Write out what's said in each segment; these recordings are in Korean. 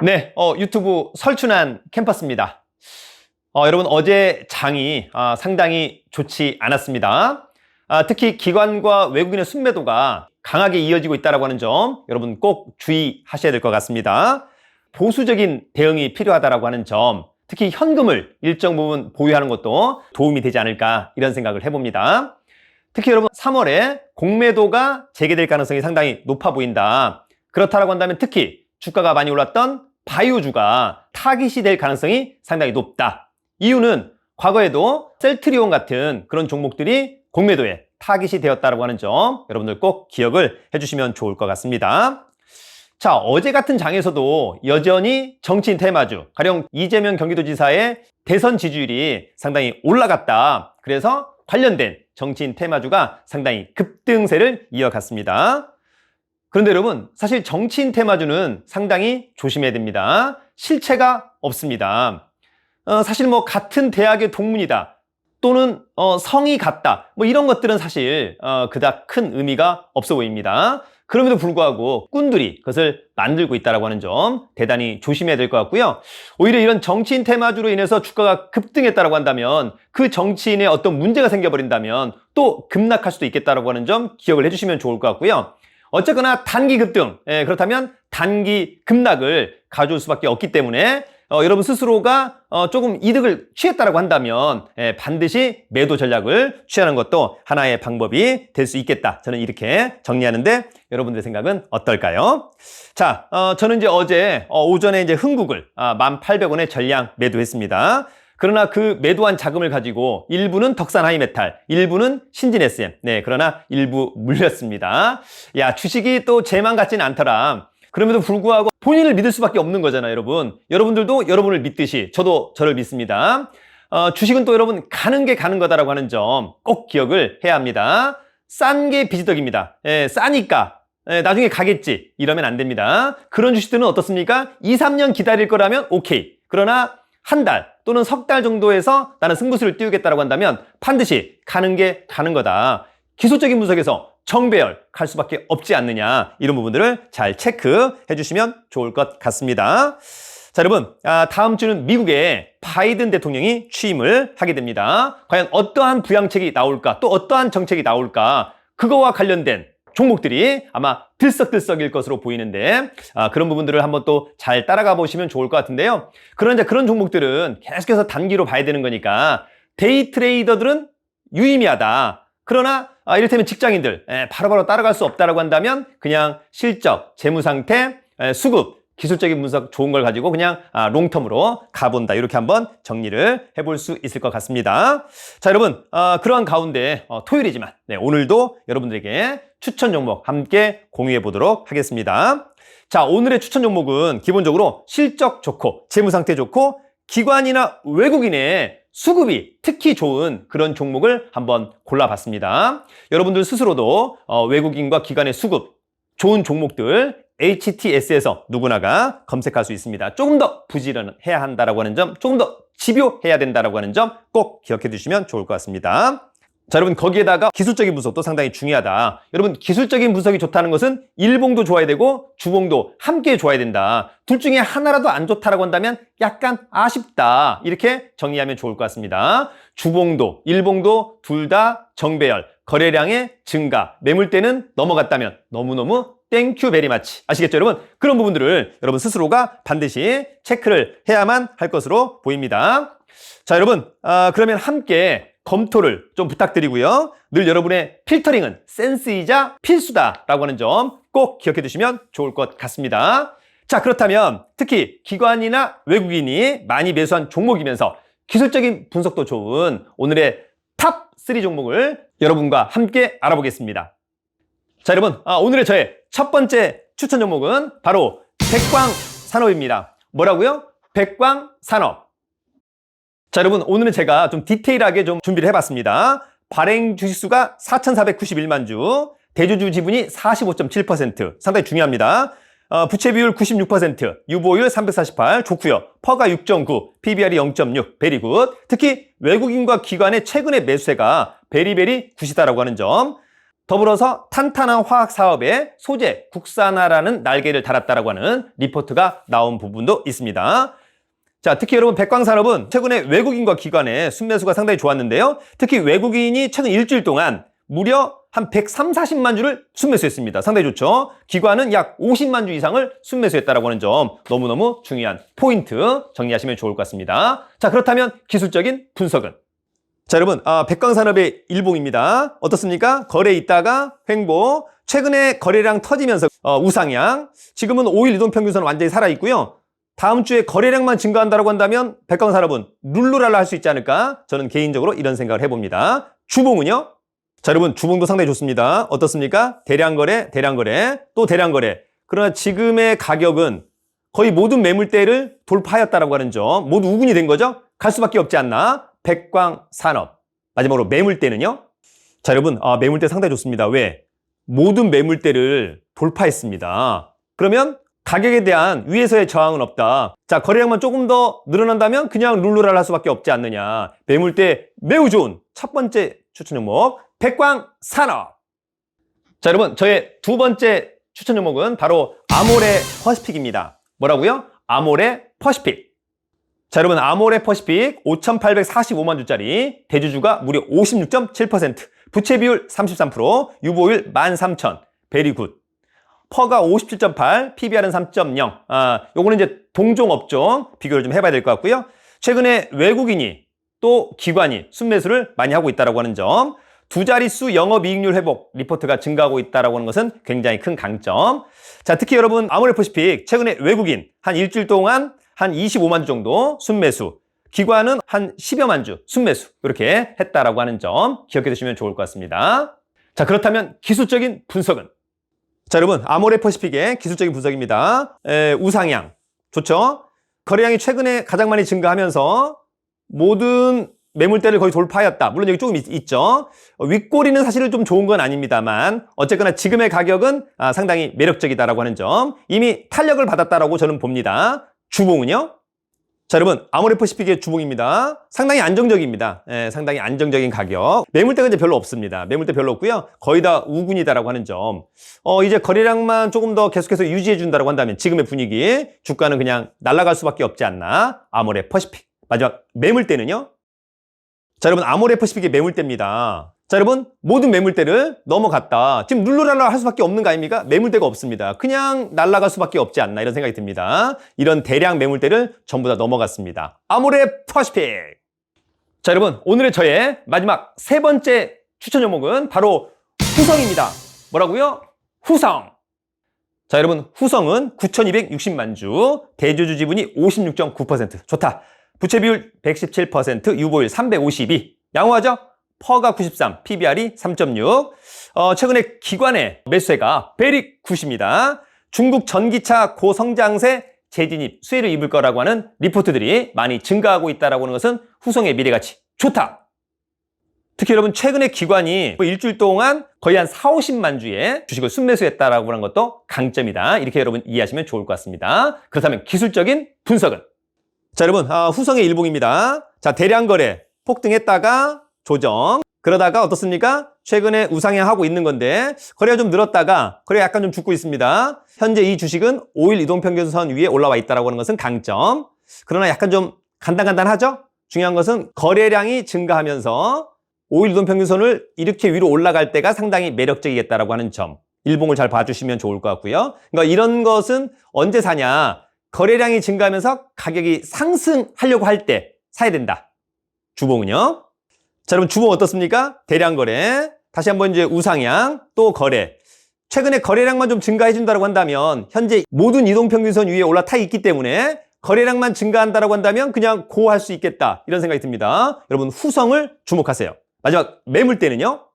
네, 유튜브 설춘한 캠퍼스입니다. 여러분 어제 장이 상당히 좋지 않았습니다. 특히 기관과 외국인의 순매도가 강하게 이어지고 있다고 하는 점 여러분 꼭 주의하셔야 될 것 같습니다. 보수적인 대응이 필요하다고 하는 점, 특히 현금을 일정 부분 보유하는 것도 도움이 되지 않을까 이런 생각을 해봅니다. 특히 여러분 3월에 공매도가 재개될 가능성이 상당히 높아 보인다. 그렇다고 한다면 특히 주가가 많이 올랐던 바이오주가 타깃이 될 가능성이 상당히 높다. 이유는 과거에도 셀트리온 같은 그런 종목들이 공매도에 타깃이 되었다고 하는 점 여러분들 꼭 기억을 해주시면 좋을 것 같습니다. 자, 어제 같은 장에서도 여전히 정치인 테마주, 가령 이재명 경기도지사의 대선 지지율이 상당히 올라갔다. 그래서 관련된 정치인 테마주가 상당히 급등세를 이어갔습니다. 그런데 여러분, 사실 정치인 테마주는 상당히 조심해야 됩니다. 실체가 없습니다. 사실 같은 대학의 동문이다. 또는 성이 같다. 이런 것들은 사실 그닥 큰 의미가 없어 보입니다. 그럼에도 불구하고 꾼들이 그것을 만들고 있다고 하는 점 대단히 조심해야 될 것 같고요. 오히려 이런 정치인 테마주로 인해서 주가가 급등했다고 한다면 그 정치인의 어떤 문제가 생겨버린다면 또 급락할 수도 있겠다고 하는 점 기억을 해주시면 좋을 것 같고요. 어쨌거나 단기 급등, 그렇다면 단기 급락을 가져올 수밖에 없기 때문에 여러분 스스로가 조금 이득을 취했다고 한다면 반드시 매도 전략을 취하는 것도 하나의 방법이 될 수 있겠다. 저는 이렇게 정리하는데 여러분들의 생각은 어떨까요? 자, 저는 이제 어제 오전에 이제 흥국을 1,800원에 전량 매도했습니다. 그러나 그 매도한 자금을 가지고 일부는 덕산 하이메탈, 일부는 신진 SM. 네, 그러나 일부 물렸습니다. 야, 주식이 또 쟤만 같지는 않더라. 그럼에도 불구하고 본인을 믿을 수밖에 없는 거잖아요, 여러분. 여러분들도 여러분을 믿듯이 저도 저를 믿습니다. 주식은 또 여러분 가는 게 가는 거다라고 하는 점 꼭 기억을 해야 합니다. 싼 게 비지덕입니다. 싸니까 나중에 가겠지 이러면 안 됩니다. 그런 주식들은 어떻습니까? 2, 3년 기다릴 거라면 오케이. 그러나 한 달 또는 석 달 정도에서 나는 승부수를 띄우겠다고 한다면 반드시 가는 게 가는 거다. 기술적인 분석에서 정배열 갈 수밖에 없지 않느냐, 이런 부분들을 잘 체크해 주시면 좋을 것 같습니다. 자, 여러분, 다음 주는 미국의 바이든 대통령이 취임을 하게 됩니다. 과연 어떠한 부양책이 나올까, 또 어떠한 정책이 나올까, 그거와 관련된 종목들이 아마 들썩들썩일 것으로 보이는데 그런 부분들을 한번 또 잘 따라가 보시면 좋을 것 같은데요. 그런 종목들은 계속해서 단기로 봐야 되는 거니까 데이 트레이더들은 유의미하다. 그러나 이를테면 직장인들 바로바로 따라갈 수 없다라고 한다면 그냥 실적, 재무상태, 수급, 기술적인 분석 좋은 걸 가지고 그냥 롱텀으로 가본다. 이렇게 한번 정리를 해볼 수 있을 것 같습니다. 자, 여러분, 그러한 가운데 토요일이지만 오늘도 여러분들에게 추천 종목 함께 공유해 보도록 하겠습니다. 자, 오늘의 추천 종목은 기본적으로 실적 좋고 재무상태 좋고 기관이나 외국인의 수급이 특히 좋은 그런 종목을 한번 골라봤습니다. 여러분들 스스로도 외국인과 기관의 수급 좋은 종목들 HTS에서 누구나가 검색할 수 있습니다. 조금 더 부지런해야 한다라고 하는 점, 조금 더 집요해야 된다라고 하는 점 꼭 기억해 두시면 좋을 것 같습니다. 자, 여러분, 거기에다가 기술적인 분석도 상당히 중요하다. 여러분, 기술적인 분석이 좋다는 것은 일봉도 좋아야 되고 주봉도 함께 좋아야 된다. 둘 중에 하나라도 안 좋다라고 한다면 약간 아쉽다. 이렇게 정리하면 좋을 것 같습니다. 주봉도, 일봉도 둘 다 정배열, 거래량의 증가, 매물대는 넘어갔다면 너무너무 땡큐 베리 마치. 아시겠죠, 여러분? 그런 부분들을 여러분 스스로가 반드시 체크를 해야만 할 것으로 보입니다. 자, 여러분, 그러면 함께 검토를 좀 부탁드리고요. 늘 여러분의 필터링은 센스이자 필수다라고 하는 점 꼭 기억해 두시면 좋을 것 같습니다. 자, 그렇다면 특히 기관이나 외국인이 많이 매수한 종목이면서 기술적인 분석도 좋은 오늘의 탑 3 종목을 여러분과 함께 알아보겠습니다. 자, 여러분, 오늘의 저의 첫 번째 추천 종목은 바로 백광산업입니다. 뭐라고요? 백광산업. 자, 여러분, 오늘은 제가 좀 디테일하게 좀 준비를 해봤습니다. 발행 주식수가 4,491만 주, 대주주 지분이 45.7%, 상당히 중요합니다. 부채 비율 96%, 유보율 348, 좋고요. 퍼가 6.9, PBR이 0.6, 베리굿. 특히 외국인과 기관의 최근의 매수세가 베리베리 굿이다라고 하는 점. 더불어서 탄탄한 화학 사업에 소재 국산화라는 날개를 달았다라고 하는 리포트가 나온 부분도 있습니다. 자, 특히 여러분 백광산업은 최근에 외국인과 기관의 순매수가 상당히 좋았는데요. 특히 외국인이 최근 일주일 동안 무려 한 130~140만 주를 순매수했습니다. 상당히 좋죠. 기관은 약 50만 주 이상을 순매수했다라고 하는 점 너무너무 중요한 포인트 정리하시면 좋을 것 같습니다. 자, 그렇다면 기술적인 분석은? 자, 여러분, 백광산업의 일봉입니다. 어떻습니까? 거래에 있다가 횡보, 최근에 거래량 터지면서 우상향, 지금은 5일 이동평균선은 완전히 살아있고요. 다음 주에 거래량만 증가한다고 한다면 백광산업은 룰루랄라 할 수 있지 않을까? 저는 개인적으로 이런 생각을 해봅니다. 주봉은요? 자, 여러분, 주봉도 상당히 좋습니다. 어떻습니까? 대량거래, 또 대량거래. 그러나 지금의 가격은 거의 모든 매물대를 돌파하였다라고 하는 점, 모두 우군이 된 거죠? 갈 수밖에 없지 않나? 백광산업. 마지막으로 매물대는요? 자, 여러분, 매물대 상당히 좋습니다. 왜? 모든 매물대를 돌파했습니다. 그러면 가격에 대한 위에서의 저항은 없다. 자, 거래량만 조금 더 늘어난다면 그냥 룰루랄 할 수밖에 없지 않느냐. 매물대 매우 좋은 첫 번째 추천 종목, 백광산업. 자, 여러분, 저의 두 번째 추천 종목은 바로 아모레 퍼시픽입니다. 뭐라고요? 아모레 퍼시픽. 자, 여러분, 아모레 퍼시픽 5,845만 주짜리, 대주주가 무려 56.7%, 부채 비율 33%, 유보율 13,000, 베리굿. 퍼가 57.8, PBR은 3.0. 요거는 이제 동종 업종 비교를 좀 해봐야 될 것 같고요. 최근에 외국인이 또 기관이 순매수를 많이 하고 있다고 하는 점, 두 자릿수 영업이익률 회복 리포트가 증가하고 있다고 하는 것은 굉장히 큰 강점. 자, 특히 여러분, 아모레 퍼시픽 최근에 외국인 한 일주일 동안 한 25만 주 정도 순매수, 기관은 한 10여만 주 순매수 이렇게 했다라고 하는 점 기억해 두시면 좋을 것 같습니다. 자, 그렇다면 기술적인 분석은? 자, 여러분, 아모레 퍼시픽의 기술적인 분석입니다. 우상향 좋죠? 거래량이 최근에 가장 많이 증가하면서 모든 매물대를 거의 돌파하였다. 물론 여기 조금 있죠. 윗꼬리는 사실은 좀 좋은 건 아닙니다만 어쨌거나 지금의 가격은 상당히 매력적이다라고 하는 점, 이미 탄력을 받았다라고 저는 봅니다. 주봉은요? 자, 여러분, 아모레 퍼시픽의 주봉입니다. 상당히 안정적입니다. 상당히 안정적인 가격. 매물대가 이제 별로 없습니다. 매물대 별로 없고요. 거의 다 우군이다라고 하는 점. 이제 거래량만 조금 더 계속해서 유지해 준다라고 한다면 지금의 분위기, 주가는 그냥 날아갈 수밖에 없지 않나? 아모레 퍼시픽. 마지막 매물대는요? 자, 여러분, 아모레 퍼시픽의 매물대입니다. 자, 여러분, 모든 매물대를 넘어갔다. 지금 룰루랄라 할 수밖에 없는 거 아닙니까? 매물대가 없습니다. 그냥 날아갈 수밖에 없지 않나 이런 생각이 듭니다. 이런 대량 매물대를 전부 다 넘어갔습니다. 아모레 퍼시픽. 자, 여러분, 오늘의 저의 마지막 세 번째 추천 종목은 바로 후성입니다. 뭐라고요? 후성. 자, 여러분, 후성은 9,260만 주, 대주주 지분이 56.9%. 좋다. 부채 비율 117%, 유보율 352. 양호하죠? 퍼가 93, PBR이 3.6. 최근에 기관의 매수세가 베리굿입니다. 중국 전기차 고성장세 재진입 수혜를 입을 거라고 하는 리포트들이 많이 증가하고 있다고 하는 것은 후성의 미래가치 좋다. 특히 여러분, 최근에 기관이 일주일 동안 거의 한 4~50만 주의 주식을 순매수했다라고 하는 것도 강점이다. 이렇게 여러분 이해하시면 좋을 것 같습니다. 그렇다면 기술적인 분석은? 자, 여러분, 후성의 일봉입니다. 자, 대량 거래 폭등했다가 조정. 그러다가 어떻습니까? 최근에 우상향하고 있는 건데 거래가 좀 늘었다가 거래가 약간 좀 죽고 있습니다. 현재 이 주식은 5일 이동평균선 위에 올라와 있다고 하는 것은 강점. 그러나 약간 좀 간단하죠? 중요한 것은 거래량이 증가하면서 5일 이동평균선을 이렇게 위로 올라갈 때가 상당히 매력적이겠다라고 하는 점. 일봉을 잘 봐주시면 좋을 것 같고요. 그러니까 이런 것은 언제 사냐? 거래량이 증가하면서 가격이 상승하려고 할 때 사야 된다. 주봉은요? 자, 여러분, 주봉 어떻습니까? 대량 거래, 다시 한번 이제 우상향, 또 거래. 최근에 거래량만 좀 증가해준다고 한다면 현재 모든 이동평균선 위에 올라타 있기 때문에 거래량만 증가한다고 한다면 그냥 고할 수 있겠다. 이런 생각이 듭니다. 여러분, 후성을 주목하세요. 마지막 매물대는요?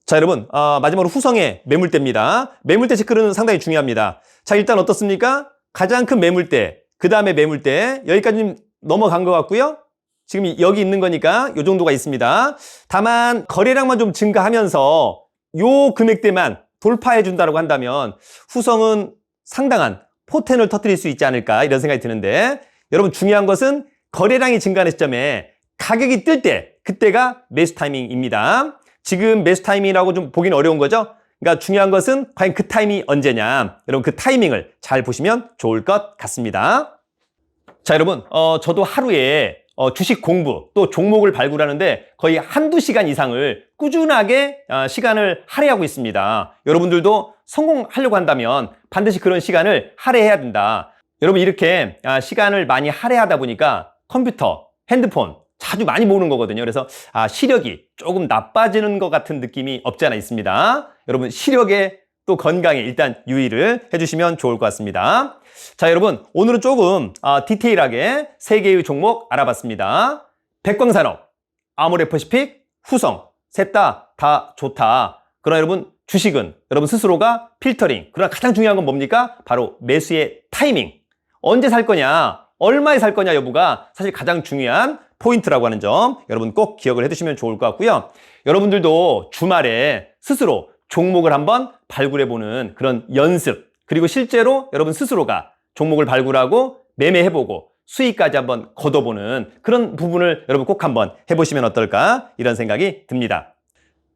자, 여러분, 마지막으로 후성의 매물대입니다. 매물대 체크는 상당히 중요합니다. 자, 일단 어떻습니까? 가장 큰 매물대, 그 다음에 매물대, 여기까지 좀 넘어간 것 같고요. 지금 여기 있는 거니까 이 정도가 있습니다. 다만 거래량만 좀 증가하면서 요 금액대만 돌파해 준다고 한다면 후성은 상당한 포텐을 터뜨릴 수 있지 않을까 이런 생각이 드는데, 여러분, 중요한 것은 거래량이 증가하는 시점에 가격이 뜰 때, 그때가 매수 타이밍입니다. 지금 매수 타이밍이라고 좀 보기는 어려운 거죠. 그러니까 중요한 것은 과연 그 타이밍이 언제냐. 여러분 그 타이밍을 잘 보시면 좋을 것 같습니다. 자, 여러분 저도 하루에 주식 공부 또 종목을 발굴하는데 거의 한두 시간 이상을 꾸준하게 시간을 할애하고 있습니다. 여러분들도 성공하려고 한다면 반드시 그런 시간을 할애해야 된다. 여러분 이렇게 시간을 많이 할애하다 보니까 컴퓨터, 핸드폰 자주 많이 보는 거거든요. 그래서 시력이 조금 나빠지는 것 같은 느낌이 없지 않아 있습니다. 여러분 시력에 또 건강에 일단 유의를 해주시면 좋을 것 같습니다. 자, 여러분 오늘은 조금 디테일하게 세 개의 종목 알아봤습니다. 백광산업, 아모레퍼시픽, 후성 셋 다 좋다. 그러나 여러분 주식은 여러분 스스로가 필터링. 그러나 가장 중요한 건 뭡니까? 바로 매수의 타이밍. 언제 살 거냐, 얼마에 살 거냐 여부가 사실 가장 중요한 포인트라고 하는 점 여러분 꼭 기억을 해두시면 좋을 것 같고요. 여러분들도 주말에 스스로 종목을 한번 발굴해보는 그런 연습, 그리고 실제로 여러분 스스로가 종목을 발굴하고 매매해보고 수익까지 한번 거둬보는 그런 부분을 여러분 꼭 한번 해보시면 어떨까 이런 생각이 듭니다.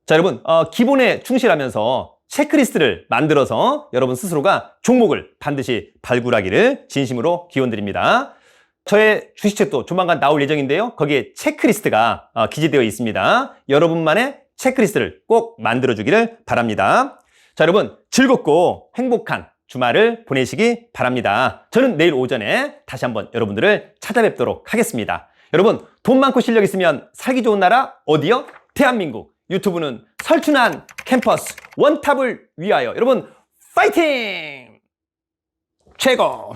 자, 여러분 기본에 충실하면서 체크리스트를 만들어서 여러분 스스로가 종목을 반드시 발굴하기를 진심으로 기원드립니다. 저의 주식책도 조만간 나올 예정인데요. 거기에 체크리스트가 기재되어 있습니다. 여러분만의 체크리스트를 꼭 만들어주기를 바랍니다. 자, 여러분 즐겁고 행복한 주말을 보내시기 바랍니다. 저는 내일 오전에 다시 한번 여러분들을 찾아뵙도록 하겠습니다. 여러분 돈 많고 실력 있으면 살기 좋은 나라 어디요? 대한민국. 유튜브는 설춘한 캠퍼스 원탑을 위하여. 여러분 파이팅! 최고!